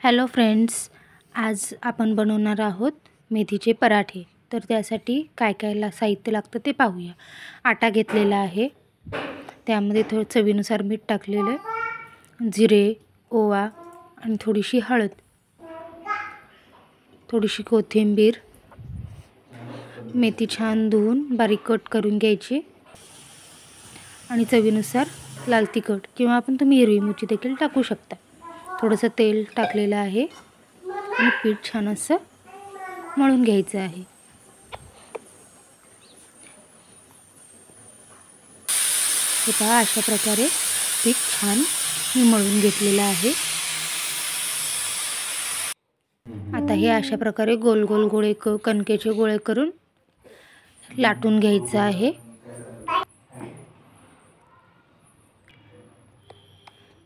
Hello friends, आज आपण बनवणार आहोत मेथीचे पराठे। तर त्यासाठी काय काय साहित्य लागतं ते पाहूया। आटा घेतलेला आहे, त्यामध्ये थोडं चवीनुसार मीठ टाकलेलं आहे, जिरे, ओवा आणि थोडीशी हळद, थोडीशी कोथिंबीर, मेथी छान धुवून बारीक कट करून घ्यायची आणि चवीनुसार लाल तिखट किंवा तुम्ही हिरवी मिरची देखील टाकू शकता। थोडंसं तेल टाकलेलं आहे आणि पीठ छान असं मळून घ्यायचं आहे। हे पहा, अशा प्रकारे पीठ छान मळून घेतलेलं आहे। आता हे अशा प्रकारे गोल गोल गोळे कणकेचे गोळे करून लाटून घ्यायचं आहे।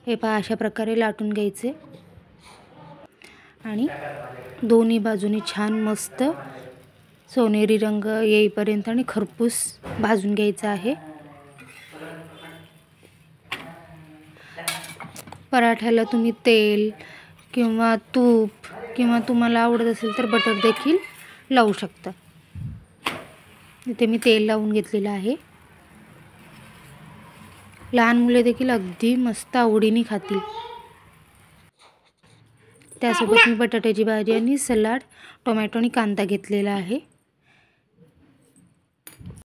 हे पहा, अशा प्रकारे लाटून घ्यायचे आणि दोन्ही बाजूनी छान मस्त सोनेरी रंग येईपर्यंत आणि खरपूस भाजून घ्यायचा आहे। पराठ्याला तुम्ही तेल किंवा तूप किंवा तुम्हाला आवडत असेल तर बटर देखील लावू शकता। इथे मी तेल लावून घेतलेलं आहे। लहान मुले देखील अगदी मस्त आवडीने खातील। त्यासोबत मी बटाट्याची भाजी आणि सलाड, टोमॅटो आणि कांदा घेतलेला आहे।